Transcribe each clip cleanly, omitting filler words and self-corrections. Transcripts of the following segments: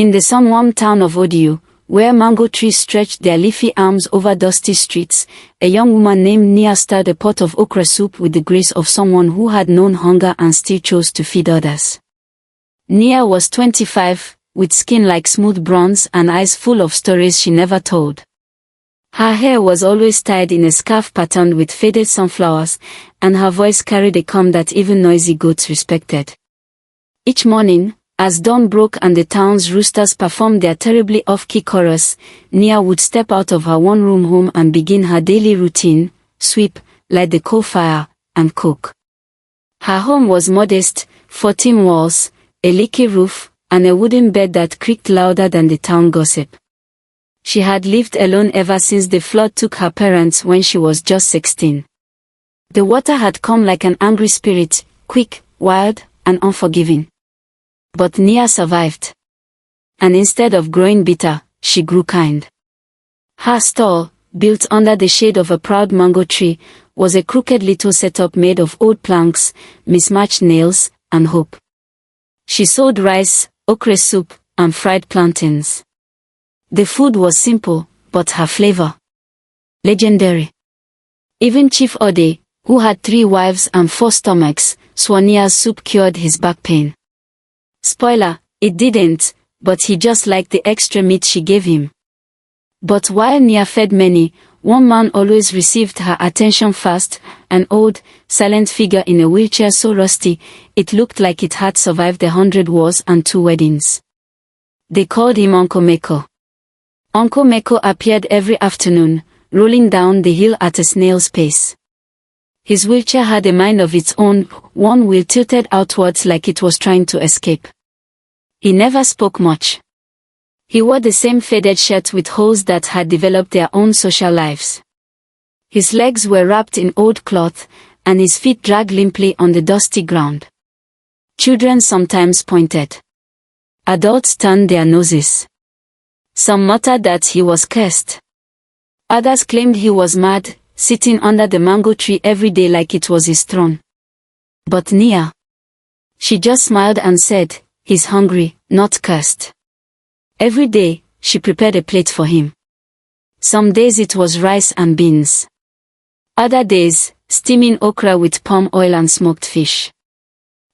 In the sun-warmed town of Odiu, where mango trees stretched their leafy arms over dusty streets, a young woman named Nia stirred a pot of okra soup with the grace of someone who had known hunger and still chose to feed others. Nia was 25, with skin like smooth bronze and eyes full of stories she never told. Her hair was always tied in a scarf patterned with faded sunflowers, and her voice carried a calm that even noisy goats respected. Each morning, as dawn broke and the town's roosters performed their terribly off-key chorus, Nia would step out of her one-room home and begin her daily routine: sweep, light the coal fire, and cook. Her home was modest: 14 walls, a leaky roof, and a wooden bed that creaked louder than the town gossip. She had lived alone ever since the flood took her parents when she was just 16. The water had come like an angry spirit, quick, wild, and unforgiving. But Nia survived. And instead of growing bitter, she grew kind. Her stall, built under the shade of a proud mango tree, was a crooked little setup made of old planks, mismatched nails, and hope. She sold rice, okra soup, and fried plantains. The food was simple, but her flavor legendary. Even Chief Ode, who had 3 wives and 4 stomachs, swore Nia's soup cured his back pain. Spoiler, it didn't, but he just liked the extra meat she gave him. But while Nia fed many, one man always received her attention first: an old, silent figure in a wheelchair so rusty, it looked like it had survived 100 wars and 2 weddings. They called him Uncle Meko. Uncle Meko appeared every afternoon, rolling down the hill at a snail's pace. His wheelchair had a mind of its own, one wheel tilted outwards like it was trying to escape. He never spoke much. He wore the same faded shirt with holes that had developed their own social lives. His legs were wrapped in old cloth, and his feet dragged limply on the dusty ground. Children sometimes pointed. Adults turned their noses. Some muttered that he was cursed. Others claimed he was mad, sitting under the mango tree every day like it was his throne. But Nia, she just smiled and said, "He's hungry, not cursed." Every day, she prepared a plate for him. Some days it was rice and beans. Other days, steaming okra with palm oil and smoked fish.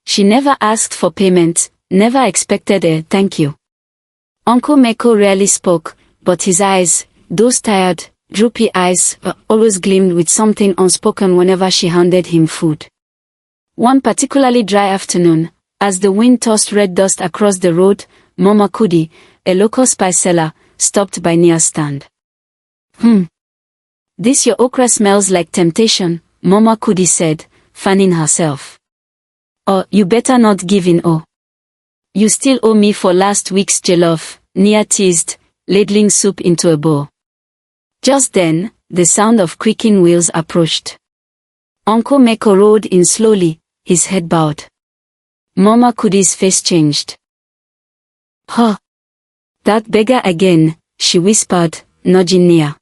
She never asked for payment, never expected a thank you. Uncle Meko rarely spoke, but his eyes, those tired, droopy eyes, always gleamed with something unspoken whenever she handed him food. One particularly dry afternoon, as the wind tossed red dust across the road, Mama Kudi, a local spice seller, stopped by Nia's stand. This your okra smells like temptation," Mama Kudi said, fanning herself. "Oh, you better not give in. Oh. You still owe me for last week's jollof," Nia teased, ladling soup into a bowl. Just then, the sound of creaking wheels approached. Uncle Meko rode in slowly, his head bowed. Mama Kudi's face changed. "Huh. That beggar again," she whispered, nudging Nia.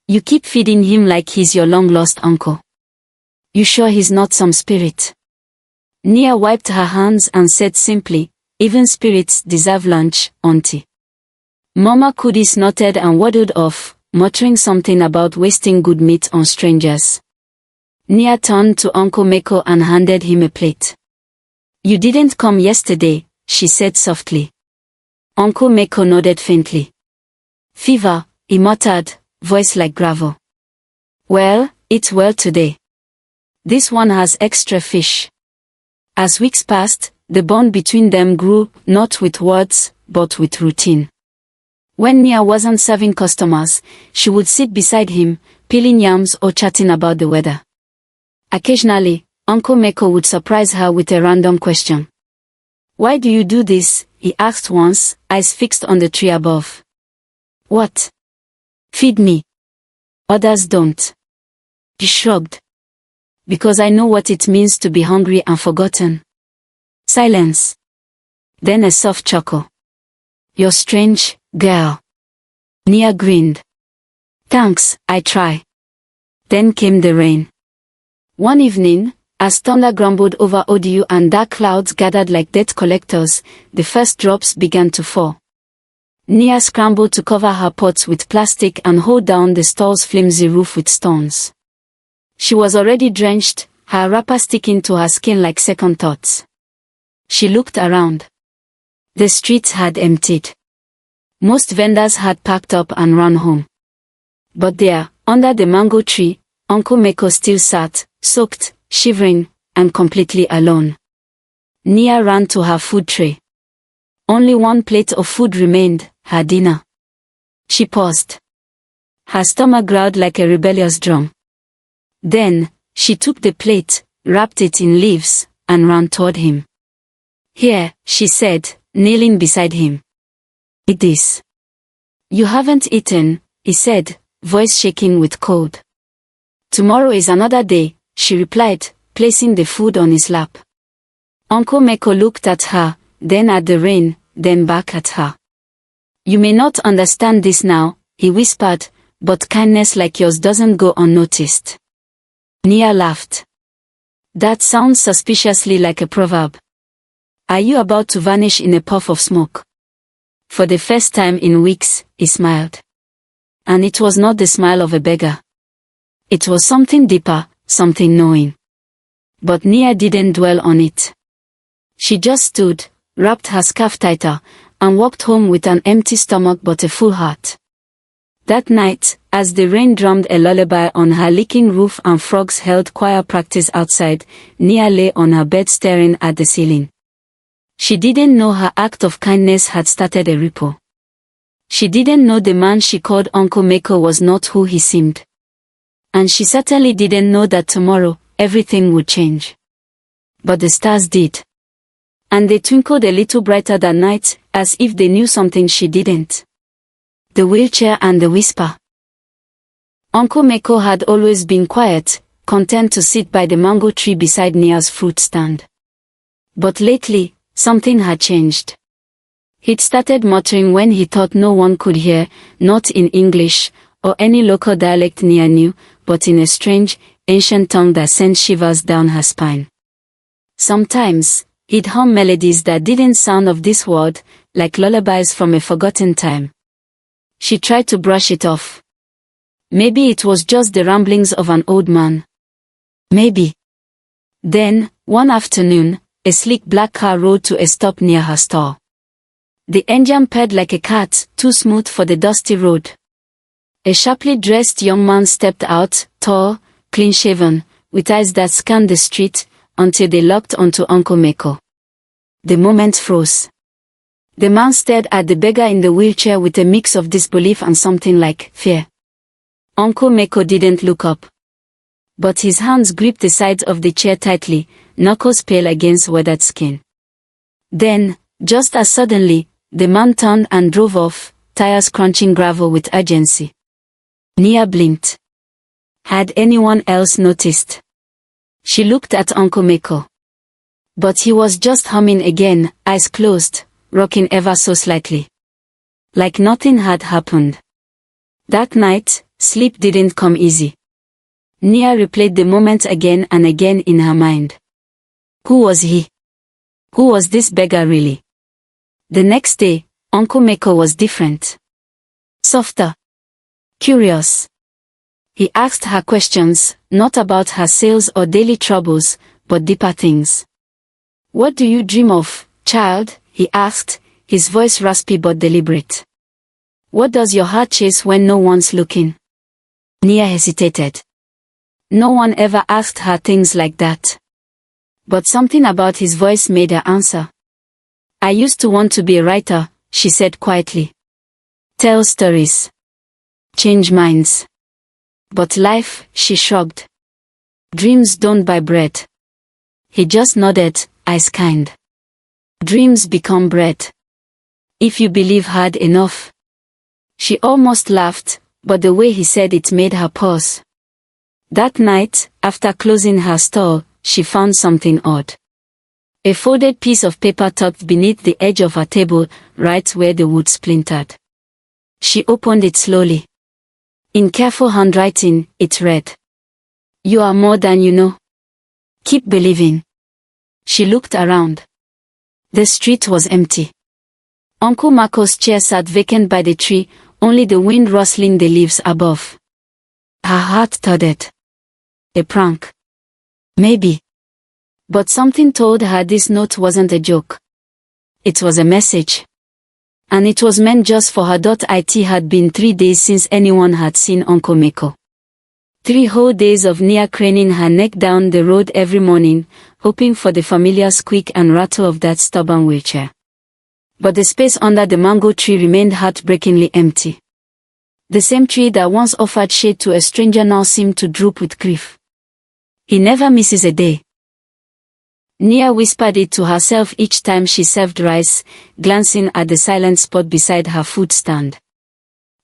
"You keep feeding him like he's your long-lost uncle. You sure he's not some spirit?" Nia wiped her hands and said simply, "Even spirits deserve lunch, auntie." Mama Kudi snorted and waddled off, muttering something about wasting good meat on strangers. Nia turned to Uncle Meko and handed him a plate. "You didn't come yesterday," she said softly. Uncle Meko nodded faintly. "Fever," he muttered, voice like gravel. "Well, eat well today. This one has extra fish." As weeks passed, the bond between them grew, not with words, but with routine. When Nia wasn't serving customers, she would sit beside him, peeling yams or chatting about the weather. Occasionally, Uncle Meko would surprise her with a random question. "Why do you do this?" he asked once, eyes fixed on the tree above. "What?" "Feed me. Others don't." He shrugged. "Because I know what it means to be hungry and forgotten." Silence. Then a soft chuckle. "You're strange, girl." Nia grinned. "Thanks, I try." Then came the rain. One evening, as thunder grumbled over Odiu and dark clouds gathered like debt collectors, the first drops began to fall. Nia scrambled to cover her pots with plastic and hold down the store's flimsy roof with stones. She was already drenched, her wrapper sticking to her skin like second thoughts. She looked around. The streets had emptied. Most vendors had packed up and run home. But there, under the mango tree, Uncle Meko still sat, soaked, shivering, and completely alone. Nia ran to her food tray. Only one plate of food remained, her dinner. She paused. Her stomach growled like a rebellious drum. Then, she took the plate, wrapped it in leaves, and ran toward him. "Here," she said, kneeling beside him. "Eat this." "You haven't eaten," he said, voice shaking with cold. "Tomorrow is another day," she replied, placing the food on his lap. Uncle Meko looked at her, then at the rain, then back at her. "You may not understand this now," he whispered, "but kindness like yours doesn't go unnoticed." Nia laughed. "That sounds suspiciously like a proverb. Are you about to vanish in a puff of smoke?" For the first time in weeks, he smiled. And it was not the smile of a beggar. It was something deeper, something knowing. But Nia didn't dwell on it. She just stood, wrapped her scarf tighter, and walked home with an empty stomach but a full heart. That night, as the rain drummed a lullaby on her leaking roof and frogs held choir practice outside, Nia lay on her bed staring at the ceiling. She didn't know her act of kindness had started a ripple. She didn't know the man she called Uncle Meko was not who he seemed. And she certainly didn't know that tomorrow, everything would change. But the stars did. And they twinkled a little brighter than night, as if they knew something she didn't. The wheelchair and the whisper. Uncle Meko had always been quiet, content to sit by the mango tree beside Nia's fruit stand. But lately, something had changed. He'd started muttering when he thought no one could hear, not in English, or any local dialect Nia knew, but in a strange, ancient tongue that sent shivers down her spine. Sometimes, he'd hum melodies that didn't sound of this world, like lullabies from a forgotten time. She tried to brush it off. Maybe it was just the ramblings of an old man. Maybe. Then, one afternoon, a sleek black car rolled to a stop near her store. The engine purred like a cat, too smooth for the dusty road. A sharply dressed young man stepped out, tall, clean-shaven, with eyes that scanned the street, until they locked onto Uncle Meko. The moment froze. The man stared at the beggar in the wheelchair with a mix of disbelief and something like fear. Uncle Meko didn't look up. But his hands gripped the sides of the chair tightly, knuckles pale against weathered skin. Then, just as suddenly, the man turned and drove off, tires crunching gravel with urgency. Nia blinked. Had anyone else noticed? She looked at Uncle Meko. But he was just humming again, eyes closed, rocking ever so slightly. Like nothing had happened. That night, sleep didn't come easy. Nia replayed the moment again and again in her mind. Who was he? Who was this beggar really? The next day, Uncle Meko was different. Softer. Curious. He asked her questions, not about her sales or daily troubles, but deeper things. What do you dream of, child? He asked, his voice raspy but deliberate. What does your heart chase when no one's looking? Nia hesitated. No one ever asked her things like that. But something about his voice made her answer. I used to want to be a writer, she said quietly. Tell stories. Change minds. But life, she shrugged. Dreams don't buy bread. He just nodded, eyes kind. Dreams become bread. If you believe hard enough. She almost laughed, but the way he said it made her pause. That night, after closing her store, she found something odd. A folded piece of paper tucked beneath the edge of her table, right where the wood splintered. She opened it slowly. In careful handwriting, it read. You are more than you know. Keep believing. She looked around. The street was empty. Uncle Marco's chair sat vacant by the tree, only the wind rustling the leaves above. Her heart thudded. A prank. Maybe. But something told her this note wasn't a joke. It was a message. And it was meant just for her. It had been 3 days since anyone had seen Uncle Mako. 3 whole days of Nia craning her neck down the road every morning, hoping for the familiar squeak and rattle of that stubborn wheelchair. But the space under the mango tree remained heartbreakingly empty. The same tree that once offered shade to a stranger now seemed to droop with grief. He never misses a day. Nia whispered it to herself each time she served rice, glancing at the silent spot beside her food stand.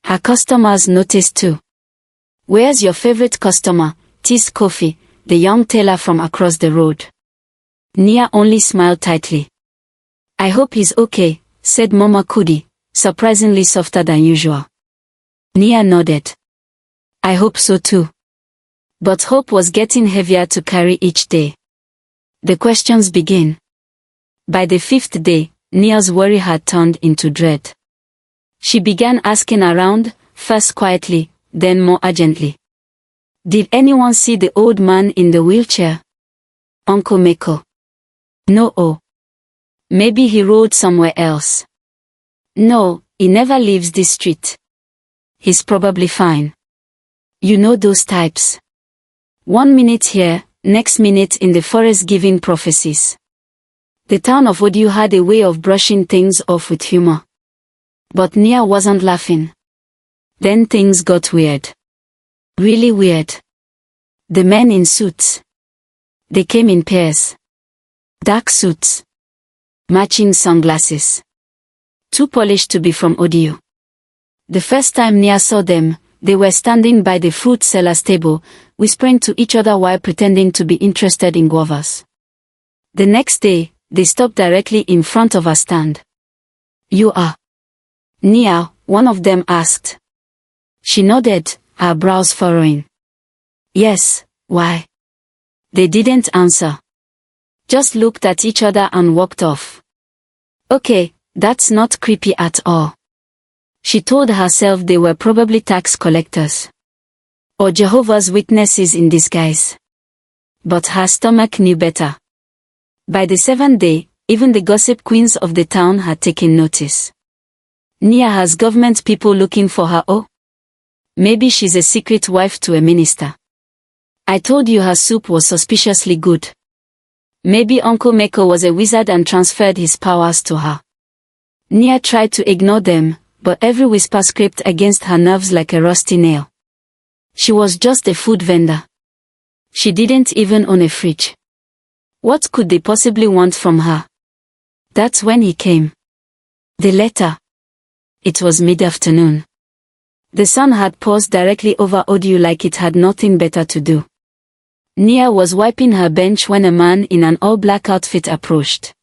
Her customers noticed too. "Where's your favorite customer?" teased Kofi, the young tailor from across the road. Nia only smiled tightly. "I hope he's okay," said Mama Kudi, surprisingly softer than usual. Nia nodded. "I hope so too." But hope was getting heavier to carry each day. The questions began. By the 5th day, Nia's worry had turned into dread. She began asking around, first quietly, then more urgently. "Did anyone see the old man in the wheelchair? Uncle Mako?" "No. Oh. Maybe he rode somewhere else." "No, he never leaves this street. He's probably fine." You know those types. 1 minute here, next minute in the forest giving prophecies. The town of Odiu had a way of brushing things off with humor. But Nia wasn't laughing. Then things got weird. Really weird. The men in suits. They came in pairs. Dark suits. Matching sunglasses. Too polished to be from Odiu. The first time Nia saw them, they were standing by the fruit seller's table, whispering to each other while pretending to be interested in guavas. The next day, they stopped directly in front of her stand. "You are Nia?" one of them asked. She nodded, her brows furrowing. "Yes, why?" They didn't answer. Just looked at each other and walked off. Okay, that's not creepy at all. She told herself they were probably tax collectors. Or Jehovah's Witnesses in disguise. But her stomach knew better. By the 7th day, even the gossip queens of the town had taken notice. Nia has government people looking for her. Oh? Maybe she's a secret wife to a minister. I told you her soup was suspiciously good. Maybe Uncle Mako was a wizard and transferred his powers to her. Nia tried to ignore them, but every whisper scraped against her nerves like a rusty nail. She was just a food vendor. She didn't even own a fridge. What could they possibly want from her? That's when he came. The letter. It was mid-afternoon. The sun had paused directly over Odiu like it had nothing better to do. Nia was wiping her bench when a man in an all-black outfit approached.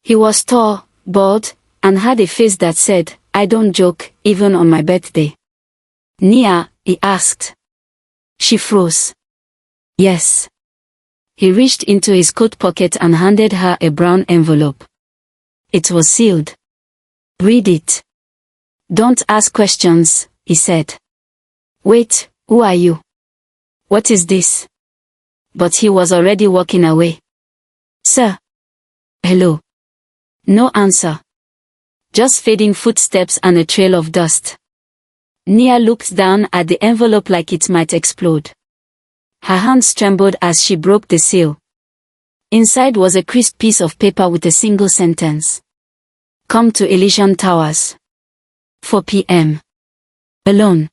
He was tall, bald, and had a face that said, "I don't joke, even on my birthday." "Nia?" he asked. She froze. "Yes." He reached into his coat pocket and handed her a brown envelope. It was sealed. "Read it. Don't ask questions," he said. "Wait, who are you? What is this?" But he was already walking away. "Sir." "Hello." No answer. Just fading footsteps and a trail of dust. Nia looked down at the envelope like it might explode. Her hands trembled as she broke the seal. Inside was a crisp piece of paper with a single sentence. "Come to Elysian Towers. 4 p.m. Alone.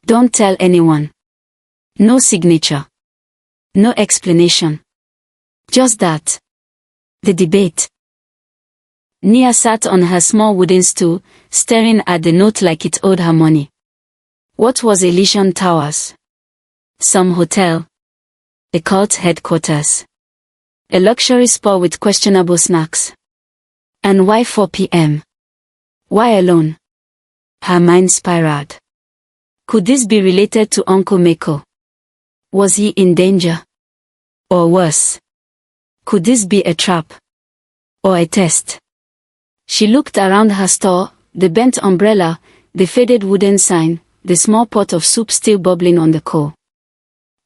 Don't tell anyone." No signature. No explanation. Just that. The debate. Nia sat on her small wooden stool, staring at the note like it owed her money. What was Elysian Towers? Some hotel. A cult headquarters. A luxury spa with questionable snacks. And why 4 p.m.? Why alone? Her mind spiraled. Could this be related to Uncle Mako? Was he in danger? Or worse? Could this be a trap? Or a test? She looked around her store, the bent umbrella, the faded wooden sign, the small pot of soup still bubbling on the coal.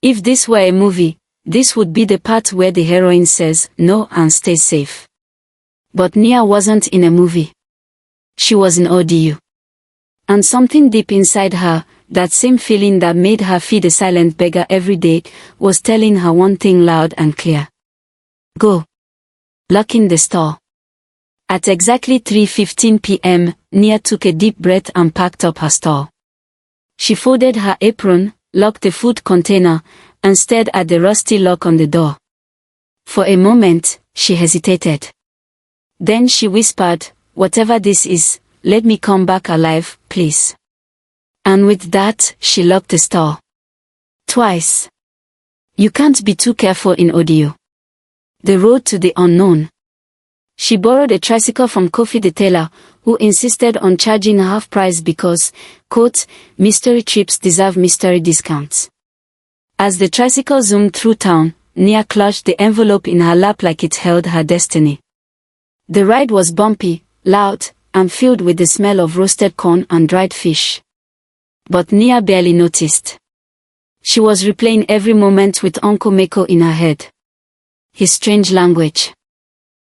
If this were a movie, this would be the part where the heroine says no and stays safe. But Nia wasn't in a movie. She was in audio. And something deep inside her, that same feeling that made her feed a silent beggar every day, was telling her one thing loud and clear. Go. Lock in the store. At exactly 3:15 p.m., Nia took a deep breath and packed up her store. She folded her apron, locked the food container, and stared at the rusty lock on the door. For a moment, she hesitated. Then she whispered, "Whatever this is, let me come back alive, please." And with that, she locked the store. Twice. You can't be too careful in audio. The road to the unknown. She borrowed a tricycle from Kofi the tailor, who insisted on charging half price because, quote, mystery trips deserve mystery discounts. As the tricycle zoomed through town, Nia clutched the envelope in her lap like it held her destiny. The ride was bumpy, loud, and filled with the smell of roasted corn and dried fish. But Nia barely noticed. She was replaying every moment with Uncle Meko in her head. His strange language.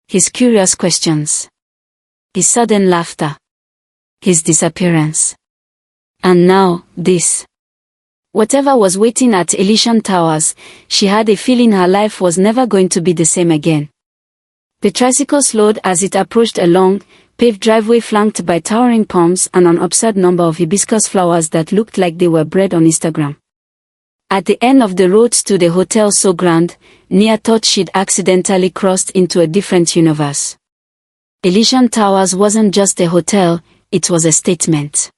His curious questions. His sudden laughter. His disappearance. And now, this. Whatever was waiting at Elysian Towers, she had a feeling her life was never going to be the same again. The tricycle slowed as it approached a long, paved driveway flanked by towering palms and an absurd number of hibiscus flowers that looked like they were bred on Instagram. At the end of the road stood a hotel so grand, Nia thought she'd accidentally crossed into a different universe. Elysian Towers wasn't just a hotel, it was a statement.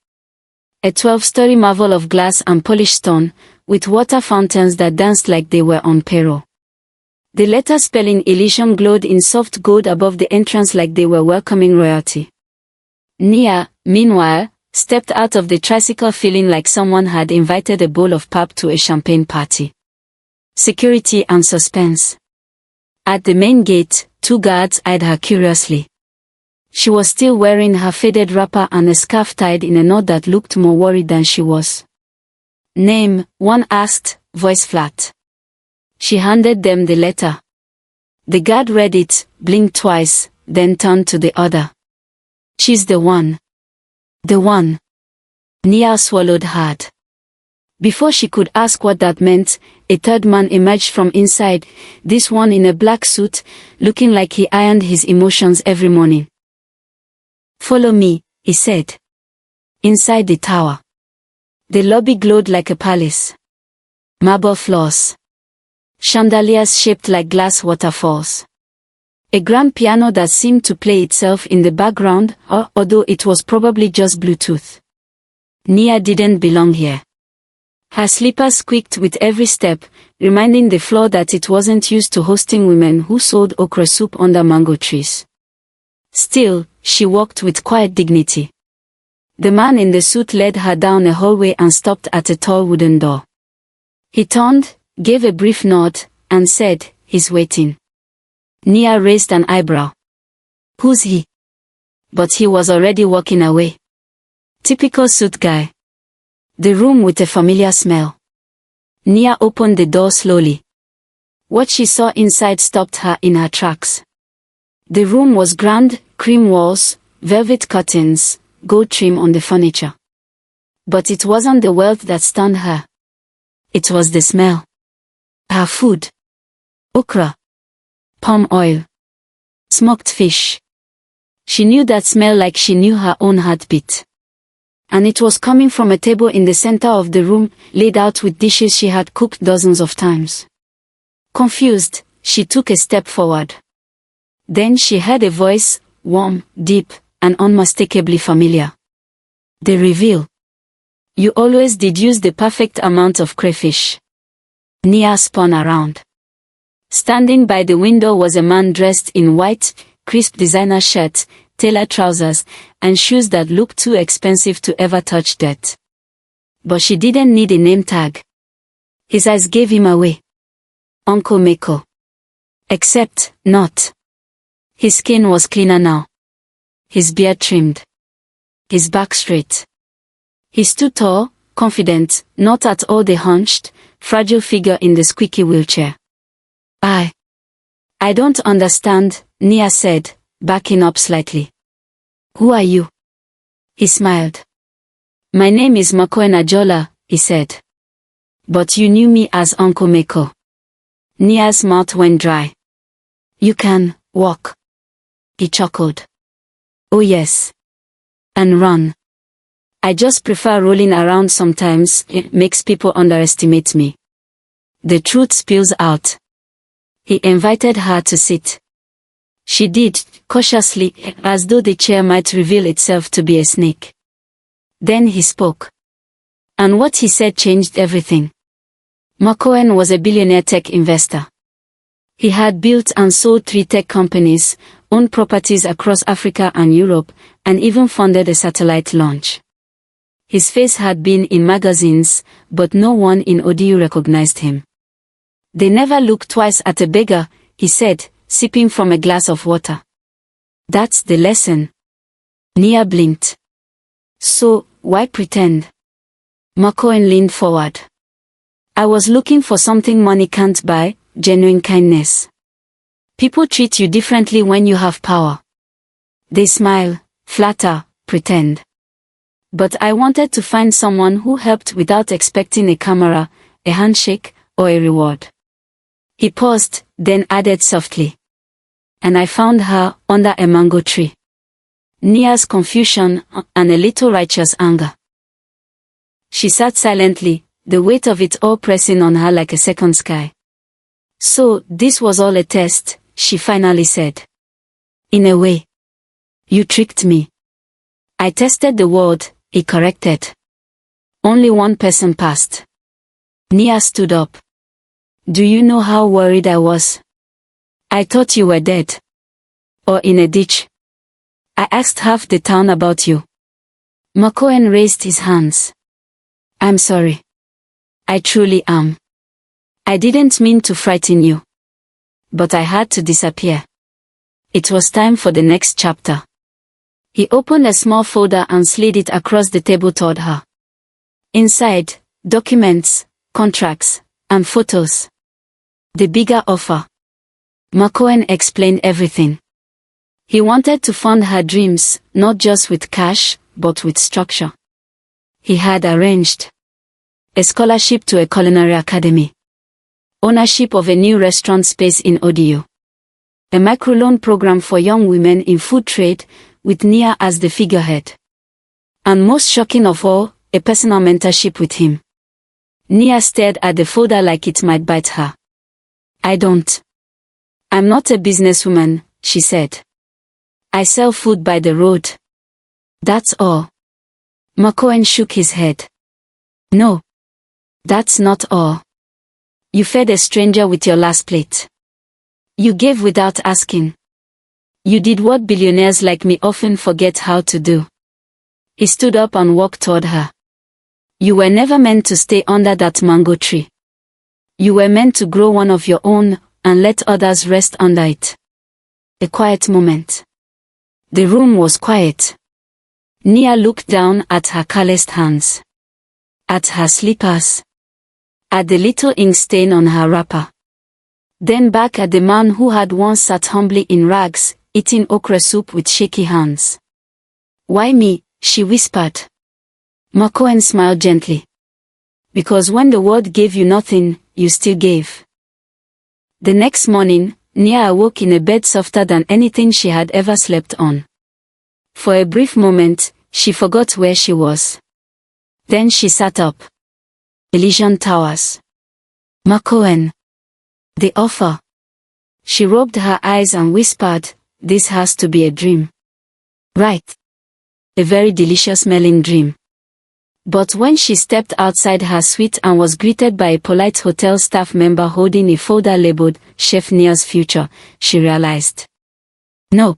A 12-story marvel of glass and polished stone, with water fountains that danced like they were on payroll. The letter spelling Elysium glowed in soft gold above the entrance like they were welcoming royalty. Nia, meanwhile, stepped out of the tricycle feeling like someone had invited a bowl of pap to a champagne party. Security and suspense. At the main gate, 2 guards eyed her curiously. She was still wearing her faded wrapper and a scarf tied in a knot that looked more worried than she was. "Name?" one asked, voice flat. She handed them the letter. The guard read it, blinked twice, then turned to the other. "She's the one." The one. Nia swallowed hard. Before she could ask what that meant, a third man emerged from inside, this one in a black suit, looking like he ironed his emotions every morning. "Follow me," he said. Inside the tower. The lobby glowed like a palace. Marble floors. Chandeliers shaped like glass waterfalls. A grand piano that seemed to play itself in the background, although it was probably just Bluetooth. Nia didn't belong here. Her slippers squeaked with every step, reminding the floor that it wasn't used to hosting women who sold okra soup under mango trees. Still, she walked with quiet dignity. The man in the suit led her down a hallway and stopped at a tall wooden door. He turned, gave a brief nod, and said, "He's waiting." Nia raised an eyebrow. "Who's he?" But he was already walking away. Typical suit guy. The room with a familiar smell. Nia opened the door slowly. What she saw inside stopped her in her tracks. The room was grand, cream walls, velvet curtains, gold trim on the furniture. But it wasn't the wealth that stunned her. It was the smell. Her food. Okra. Palm oil. Smoked fish. She knew that smell like she knew her own heartbeat. And it was coming from a table in the center of the room, laid out with dishes she had cooked dozens of times. Confused, she took a step forward. Then she heard a voice, warm, deep, and unmistakably familiar. The reveal. "You always did use the perfect amount of crayfish." Nia spun around. Standing by the window was a man dressed in white, crisp designer shirt, tailored trousers, and shoes that looked too expensive to ever touch dirt. But she didn't need a name tag. His eyes gave him away. Uncle Meko. Except, not. His skin was cleaner now. his beard trimmed, his back straight. He stood tall, confident, not at all the hunched, fragile figure in the squeaky wheelchair. I don't understand, Nia said, backing up slightly. Who are you? He smiled. My name is Makoen Ajola, he said. But you knew me as Uncle Meko. Nia's mouth went dry. You can walk. He chuckled. Oh yes. And run. I just prefer rolling around sometimes, it makes people underestimate me. The truth spills out. He invited her to sit. She did, cautiously, as though the chair might reveal itself to be a snake. Then he spoke. And what he said changed everything. Makoen was a billionaire tech investor. He had built and sold 3 tech companies, owned properties across Africa and Europe, and even funded a satellite launch. His face had been in magazines, but no one in ODU recognized him. They never look twice at a beggar, he said, sipping from a glass of water. That's the lesson. Nia blinked. So, why pretend? Makoen leaned forward. I was looking for something money can't buy, genuine kindness. People treat you differently when you have power. They smile, flatter, pretend. But I wanted to find someone who helped without expecting a camera, a handshake, or a reward. He paused, then added softly. And I found her under a mango tree. Nia's confusion and a little righteous anger. She sat silently, the weight of it all pressing on her like a second sky. So, this was all a test, she finally said. In a way. You tricked me. I tested the word, he corrected. Only one person passed. Nia stood up. Do you know how worried I was? I thought you were dead. Or in a ditch. I asked half the town about you. Makoen raised his hands. I'm sorry. I truly am. I didn't mean to frighten you. But I had to disappear. It was time for the next chapter. He opened a small folder and slid it across the table toward her. Inside, documents, contracts, and photos. The bigger offer. Makoen explained everything. He wanted to fund her dreams, not just with cash, but with structure. He had arranged a scholarship to a culinary academy, ownership of a new restaurant space in ODU, a microloan program for young women in food trade, with Nia as the figurehead. And most shocking of all, a personal mentorship with him. Nia stared at the folder like it might bite her. I'm not a businesswoman, she said. I sell food by the road. That's all. Makoen shook his head. No. That's not all. You fed a stranger with your last plate. You gave without asking. You did what billionaires like me often forget how to do. He stood up and walked toward her. You were never meant to stay under that mango tree. You were meant to grow one of your own, and let others rest under it. A quiet moment. The room was quiet. Nia looked down at her calloused hands. At her slippers. At the little ink stain on her wrapper. Then back at the man who had once sat humbly in rags, eating okra soup with shaky hands. Why me? She whispered. Makoen smiled gently. Because when the world gave you nothing, you still gave. The next morning, Nia awoke in a bed softer than anything she had ever slept on. For a brief moment, she forgot where she was. Then she sat up. Elysian Towers. Makoen. The offer. She rubbed her eyes and whispered, this has to be a dream. Right. A very delicious-smelling dream. But when she stepped outside her suite and was greeted by a polite hotel staff member holding a folder labeled Chef Nia's Future, she realized. No.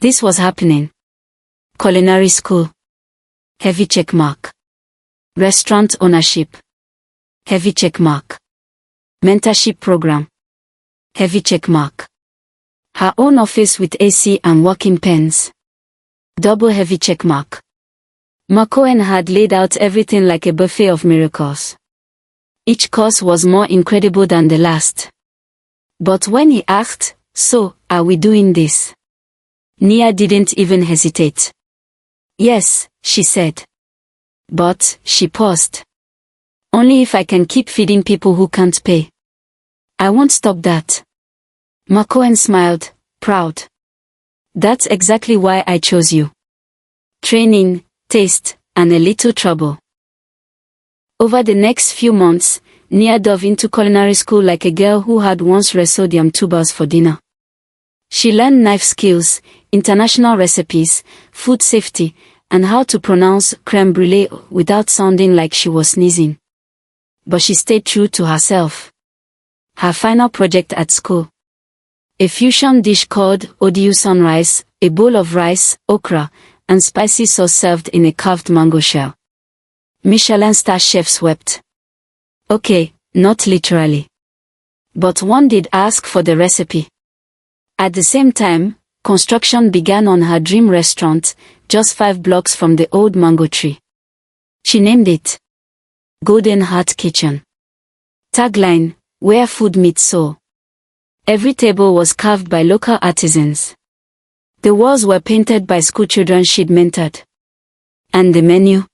This was happening. Culinary school. Heavy checkmark. Restaurant ownership. Heavy checkmark. Mentorship program. Heavy checkmark. Her own office with AC and working pens. Double heavy checkmark. Makoen had laid out everything like a buffet of miracles. Each course was more incredible than the last. But when he asked, "So, are we doing this?" Nia didn't even hesitate. "Yes," she said. But, she paused. "Only if I can keep feeding people who can't pay. I won't stop that." Makoen smiled, proud. "That's exactly why I chose you. Training, taste, and a little trouble." Over the next few months, Nia dove into culinary school like a girl who had once wrestled yam tubers for dinner. She learned knife skills, international recipes, food safety, and how to pronounce crème brûlée without sounding like she was sneezing. But she stayed true to herself. Her final project at school: a fusion dish called Odiu sunrise, a bowl of rice, okra, and spicy sauce served in a carved mango shell. Michelin star chefs wept. Okay, not literally. But one did ask for the recipe. At the same time, construction began on her dream restaurant, just 5 blocks from the old mango tree. She named it Golden Heart Kitchen. Tagline: where food meets soul. Every table was carved by local artisans. The walls were painted by schoolchildren she'd mentored. And the menu?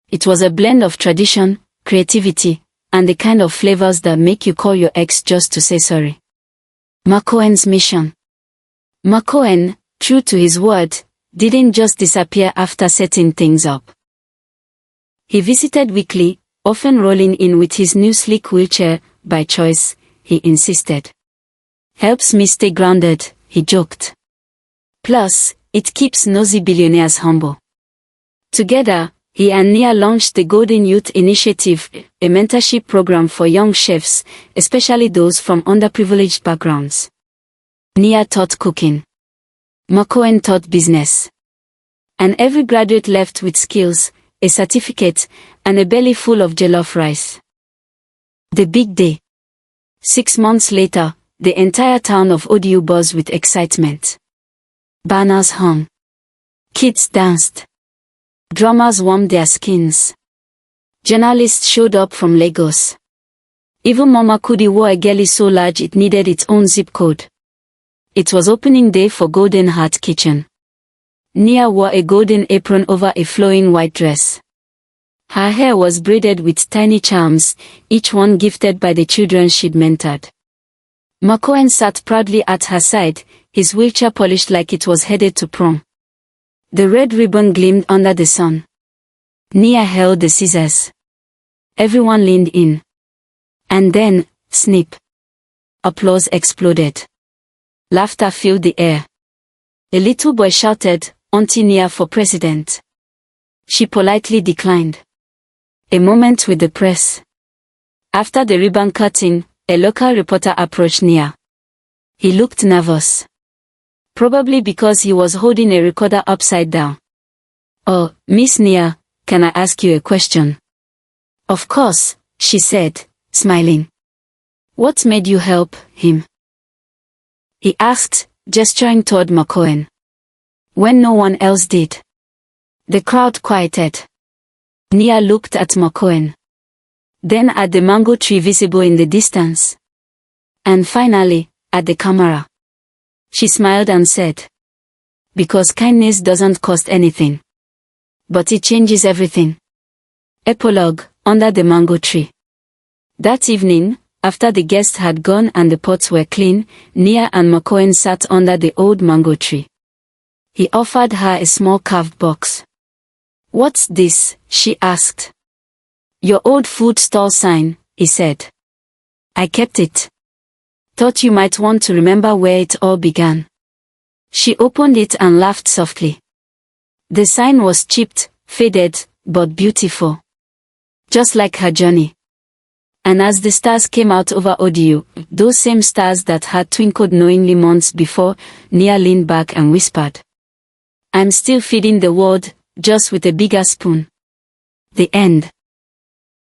It was a blend of tradition, creativity, and the kind of flavors that make you call your ex just to say sorry. Makoen's mission. Makoen, true to his word, didn't just disappear after setting things up. He visited weekly, often rolling in with his new sleek wheelchair, by choice, he insisted. "Helps me stay grounded," he joked. "Plus, it keeps nosy billionaires humble." Together, he and Nia launched the Golden Youth Initiative, a mentorship program for young chefs, especially those from underprivileged backgrounds. Nia taught cooking. Makoen taught business. And every graduate left with skills, a certificate, and a belly full of jollof rice. The big day. 6 months later, the entire town of Odiu buzzed with excitement. Banners hung. Kids danced. Drummers warmed their skins. Journalists showed up from Lagos. Even Mama Kudi wore a girly so large it needed its own zip code. It was opening day for Golden Heart Kitchen. Nia wore a golden apron over a flowing white dress. Her hair was braided with tiny charms, each one gifted by the children she'd mentored. Makoen sat proudly at her side, his wheelchair polished like it was headed to prom. The red ribbon gleamed under the sun. Nia held the scissors. Everyone leaned in. And then, snip. Applause exploded. Laughter filled the air. A little boy shouted, "Auntie Nia for president." She politely declined. A moment with the press. After the ribbon cutting, a local reporter approached Nia. He looked nervous. Probably because he was holding a recorder upside down. "Oh, Miss Nia, can I ask you a question?" "Of course," she said, smiling. "What made you help him?" he asked, gesturing toward Makoen. When no one else did. The crowd quieted. Nia looked at Makoen. Then at the mango tree visible in the distance. And finally, at the camera. She smiled and said, "Because kindness doesn't cost anything. But it changes everything." Epilogue, under the mango tree. That evening, after the guests had gone and the pots were clean, Nia and Makoen sat under the old mango tree. He offered her a small carved box. "What's this?" she asked. "Your old food stall sign," he said. "I kept it. Thought you might want to remember where it all began." She opened it and laughed softly. The sign was chipped, faded, but beautiful. Just like her journey. And as the stars came out over Odiu, those same stars that had twinkled knowingly months before, Nia leaned back and whispered, "I'm still feeding the world, just with a bigger spoon." The end.